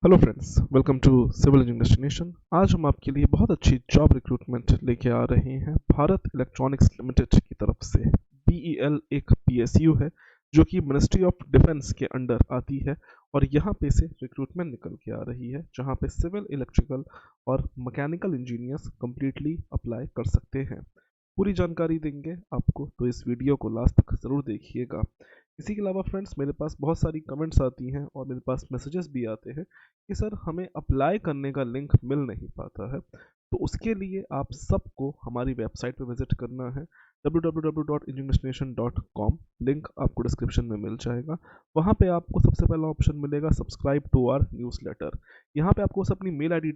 Hello friends, welcome to civil engineering destination. आज हम आपके लिए बहुत अच्छी जॉब रिक्रूटमेंट लेके आ रहे हैं भारत इलेक्ट्रॉनिक्स लिमिटेड की तरफ से। बीईएल एक पीएसयू है जो कि मिनिस्ट्री ऑफ डिफेंस के अंडर आती है और यहाँ पे से रिक्रूटमेंट निकल के आ रही है जहाँ पे सिविल, इलेक्ट्रिकल और मैकेनिकल इंजीनियर्स कम्प्लीटली अप्लाई कर सकते हैं। पूरी जानकारी देंगे आपको, तो इस वीडियो को लास्ट तक ज़रूर देखिएगा। इसी के अलावा फ्रेंड्स, मेरे पास बहुत सारी कमेंट्स आती हैं और मेरे पास मैसेजेस भी आते हैं कि सर हमें अप्लाई करने का लिंक मिल नहीं पाता है। तो उसके लिए आप सबको हमारी वेबसाइट पर विजिट करना है www.engineersnation.com। लिंक आपको डिस्क्रिप्शन में मिल जाएगा। वहाँ पे आपको सबसे पहला ऑप्शन मिलेगा सब्सक्राइब टू आवर न्यूज़लेटर। यहाँ पे आपको बस अपनी मेल आईडी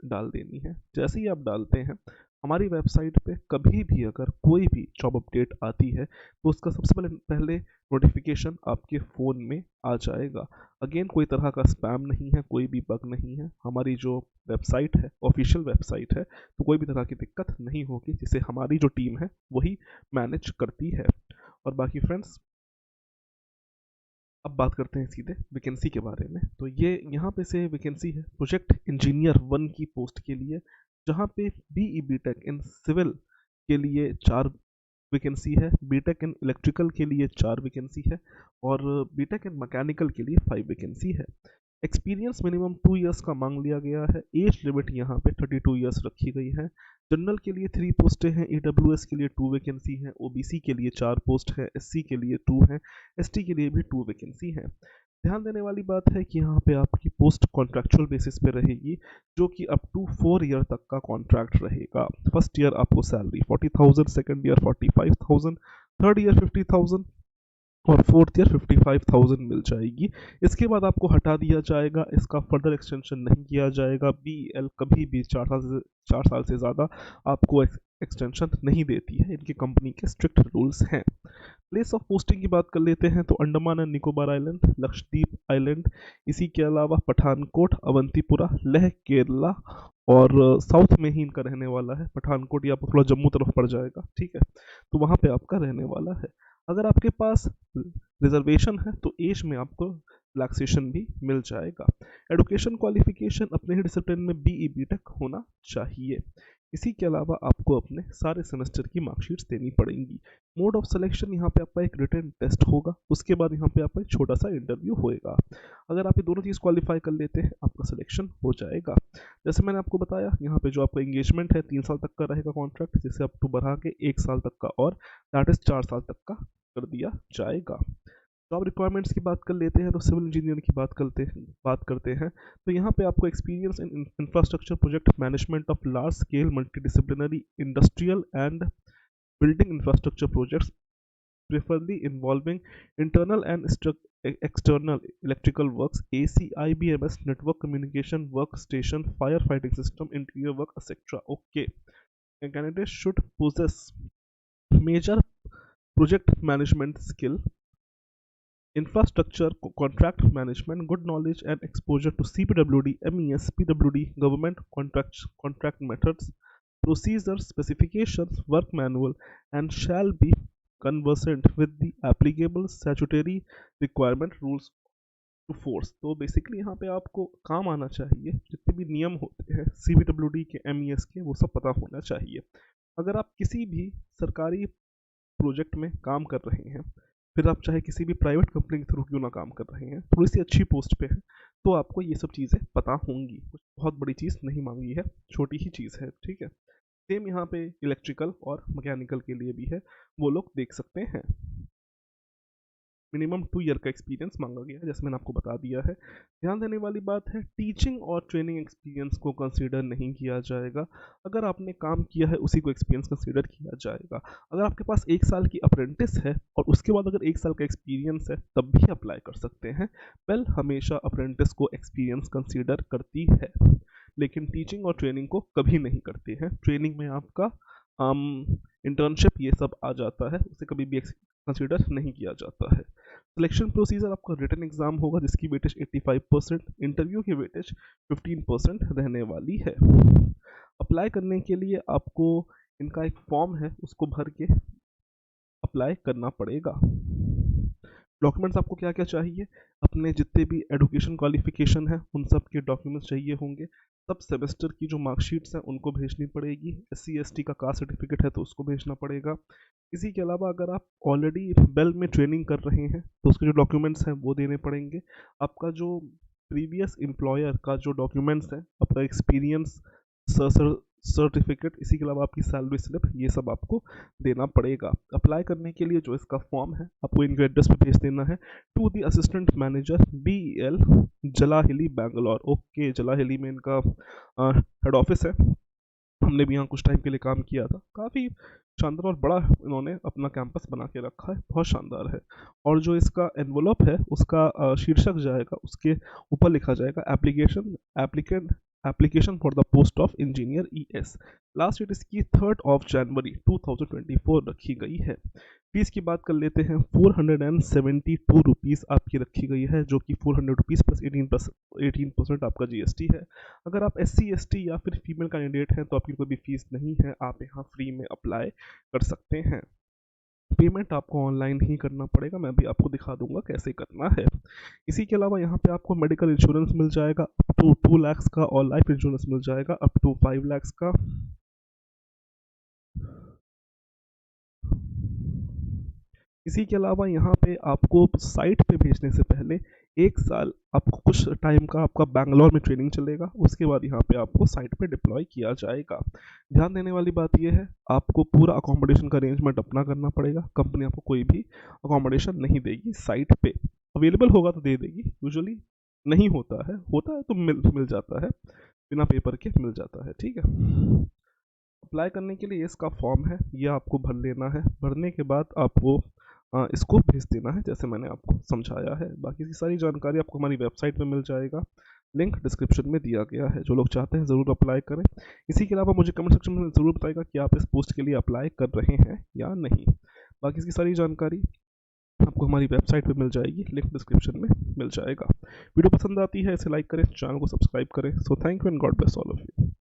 डाल देनी है। जैसे ही आप डालते हैं, हमारी वेबसाइट पे कभी भी अगर कोई भी जॉब अपडेट आती है तो उसका सबसे पहले नोटिफिकेशन आपके फ़ोन में आ जाएगा। अगेन, कोई तरह का स्पैम नहीं है, कोई भी बग नहीं है। हमारी जो वेबसाइट है ऑफिशियल वेबसाइट है, तो कोई भी तरह की दिक्कत नहीं होगी, जिसे हमारी जो टीम है वही मैनेज करती है। और बाकी फ्रेंड्स, अब बात करते हैं सीधे वैकेंसी के बारे में। तो ये यहाँ पे से वैकेंसी है प्रोजेक्ट इंजीनियर 1 की पोस्ट के लिए, जहाँ पे बीई बीटेक इन सिविल के लिए 4 वैकेंसी है, बीटेक इन इलेक्ट्रिकल के लिए 4 वैकेंसी है और बीटेक इन मैकेनिकल के लिए 5 वैकेंसी है। एक्सपीरियंस मिनिमम 2 इयर्स का मांग लिया गया है। एज लिमिट यहाँ पे 32 इयर्स रखी गई है। जनरल के लिए 3 पोस्टें हैं, ईडब्ल्यूएस के लिए 2 वैकेंसी हैं, ओबीसी के लिए 4 पोस्ट है, एससी के लिए 2 हैं, एसटी के लिए भी 2 वैकेंसी हैं। ध्यान देने वाली बात है कि यहाँ पे आपकी पोस्ट कॉन्ट्रैक्चुअल बेसिस पे रहेगी, जो कि अप टू 4 ईयर तक का कॉन्ट्रैक्ट रहेगा। फर्स्ट ईयर आपको salary 40,000, second year 45,000, third year 50,000 और फोर्थ ईयर 55,000 मिल जाएगी। इसके बाद आपको हटा दिया जाएगा, इसका फर्दर एक्सटेंशन नहीं किया जाएगा। बीएल कभी भी 4 साल से ज़्यादा आपको एक्सटेंशन नहीं देती है, इनकी कंपनी के स्ट्रिक्ट रूल्स हैं। प्लेस ऑफ पोस्टिंग की बात कर लेते हैं तो Andaman and Nicobar island, Lakshadweep island, इसी के अलावा पठानकोट, अवंतीपुरा, लेह, केरला और साउथ में ही इनका रहने वाला है। पठानकोट या थोड़ा जम्मू तरफ पड़ जाएगा, ठीक है, तो वहाँ पे आपका रहने वाला है। अगर आपके पास रिजर्वेशन है तो एज में आपको रिलैक्सेशन भी मिल जाएगा। एडुकेशन क्वालिफिकेशन अपने ही डिसिप्लिन में बीई बीटेक होना चाहिए। इसी के अलावा आपको अपने सारे सेमेस्टर की मार्कशीट्स देनी पड़ेंगी। मोड ऑफ सिलेक्शन यहाँ पे आपका एक रिटन टेस्ट होगा, उसके बाद यहाँ पे आपका एक छोटा सा इंटरव्यू होएगा। अगर आप ये दोनों चीज़ क्वालिफाई कर लेते हैं, आपका सिलेक्शन हो जाएगा। जैसे मैंने आपको बताया, यहाँ पे जो आपका एंगेजमेंट है 3 साल तक का रहेगा कॉन्ट्रैक्ट, जिसे अप टू बढ़ा के 1 साल तक का और दैट इज 4 साल तक का कर दिया जाएगा। जॉब रिक्वायरमेंट्स की बात कर लेते हैं तो सिविल इंजीनियर की बात करते हैं तो यहाँ पे आपको experience in infrastructure project management of large scale multidisciplinary industrial and building infrastructure projects, preferably involving internal and external electrical works, AC, IBMS, network communication, workstation, firefighting system, interior work, etc. Okay. A candidate should possess major project management skill, infrastructure contract management, good knowledge and exposure to CPWD, MES, PWD, government contract methods, procedures, specifications, work manual, and shall be conversant with the applicable statutory requirement rules to force. तो basically यहाँ पे आपको काम आना चाहिए, जितने भी नियम होते हैं CPWD के, MES के, वो सब पता होना चाहिए। अगर आप किसी भी सरकारी प्रोजेक्ट में काम कर रहे हैं, फिर आप चाहे किसी भी प्राइवेट कंपनी के थ्रू क्यों ना काम कर रहे हैं, थोड़ी सी अच्छी पोस्ट पे है, तो आपको ये सब चीज़ें पता होंगी। कुछ बहुत बड़ी चीज़ नहीं मांगी है, छोटी ही चीज़ है, ठीक है। सेम यहाँ पे इलेक्ट्रिकल और मैकेनिकल के लिए भी है, वो लोग देख सकते हैं। मिनिमम 2 ईयर का एक्सपीरियंस मांगा गया है, जैसे मैंने आपको बता दिया है। ध्यान देने वाली बात है, टीचिंग और ट्रेनिंग एक्सपीरियंस को कंसीडर नहीं किया जाएगा। अगर आपने काम किया है उसी को एक्सपीरियंस कंसीडर किया जाएगा। अगर आपके पास 1 साल की अप्रेंटिस है और उसके बाद अगर 1 साल का एक्सपीरियंस है, तब भी अप्लाई कर सकते हैं। वेल, हमेशा अप्रेंटिस को एक्सपीरियंस कंसीडर करती है, लेकिन टीचिंग और ट्रेनिंग को कभी नहीं करती है। ट्रेनिंग में आपका इंटर्नशिप ये सब आ जाता है, उसे कभी भी कंसीडर नहीं किया जाता है। सिलेक्शन प्रोसीजर आपका रिटन एग्जाम होगा, जिसकी वेटेज 85%, इंटरव्यू की वेटेज 15% रहने वाली है। अप्लाई करने के लिए आपको इनका एक फॉर्म है, उसको भर के अप्लाई करना पड़ेगा। डॉक्यूमेंट्स आपको क्या क्या चाहिए, अपने जितने भी एजुकेशन क्वालिफिकेशन है उन सब के डॉक्यूमेंट्स चाहिए होंगे, सब सेमेस्टर की जो मार्कशीट्स हैं उनको भेजनी पड़ेगी, SC ST का कास्ट सर्टिफिकेट है तो उसको भेजना पड़ेगा। इसी के अलावा अगर आप ऑलरेडी बेल में ट्रेनिंग कर रहे हैं तो उसके जो डॉक्यूमेंट्स हैं वो देने पड़ेंगे। आपका जो प्रीवियस एम्प्लॉयर का जो डॉक्यूमेंट्स है, आपका एक्सपीरियंस सर्टिफिकेट, इसी के अलावा आपकी सैलरी स्लिप, ये सब आपको देना पड़ेगा। अप्लाई करने के लिए जो इसका फॉर्म है आपको इनके एड्रेस पे भेज देना है, to the assistant manager BEL, Jalahalli Bangalore. Okay, Jalahalli में इनका हेड ऑफिस है। हमने भी यहाँ कुछ टाइम के लिए काम किया था, काफ़ी शानदार और बड़ा इन्होंने अपना कैंपस बना के रखा है, बहुत शानदार है। और जो इसका एनवलप है उसका शीर्षक जाएगा, उसके ऊपर लिखा जाएगा application for the post of engineer ES। Last date इसकी 3 जनवरी 2024 रखी गई है। फीस की बात कर लेते हैं, 472 रुपीज़ आपकी रखी गई है, जो कि 400 रुपीज़ प्लस 18% आपका GST है। अगर आप SC ST या फिर फीमेल कैंडिडेट हैं तो आपकी कोई भी फीस नहीं है, आप यहाँ फ्री में अप्लाई कर सकते हैं। पेमेंट आपको ऑनलाइन ही करना पड़ेगा, मैं भी आपको दिखा दूंगा कैसे करना है। इसी के अलावा यहाँ पे आपको मेडिकल इंश्योरेंस मिल जाएगा अप टू 2 लाख का, और लाइफ इंश्योरेंस मिल जाएगा अप टू 5 लाख का। इसी के अलावा यहाँ पे आपको साइट पे भेजने से पहले 1 साल आपको कुछ टाइम का आपका बैंगलोर में ट्रेनिंग चलेगा, उसके बाद यहाँ पे आपको साइट पे डिप्लॉय किया जाएगा। ध्यान देने वाली बात यह है, आपको पूरा अकोमोडेशन का अरेंजमेंट अपना करना पड़ेगा, कंपनी आपको कोई भी अकोमोडेशन नहीं देगी। साइट पे अवेलेबल होगा तो दे देगी, यूजुअली नहीं होता है तो मिल जाता है, बिना पेपर के मिल जाता है, ठीक है। अप्लाई करने के लिए इसका फॉर्म है, ये आपको भर लेना है। भरने के बाद आपको इसको भेज देना है, जैसे मैंने आपको समझाया है। बाकी की सारी जानकारी आपको हमारी वेबसाइट पे मिल जाएगा, लिंक डिस्क्रिप्शन में दिया गया है। जो लोग चाहते हैं ज़रूर अप्लाई करें। इसी के अलावा मुझे कमेंट सेक्शन में ज़रूर बताएगा कि आप इस पोस्ट के लिए अप्लाई कर रहे हैं या नहीं। बाकी इसकी सारी जानकारी आपको हमारी वेबसाइट पे मिल जाएगी, लिंक डिस्क्रिप्शन में मिल जाएगा। वीडियो पसंद आती है इसे लाइक करें, चैनल को सब्सक्राइब करें। So thank you and God bless all of you.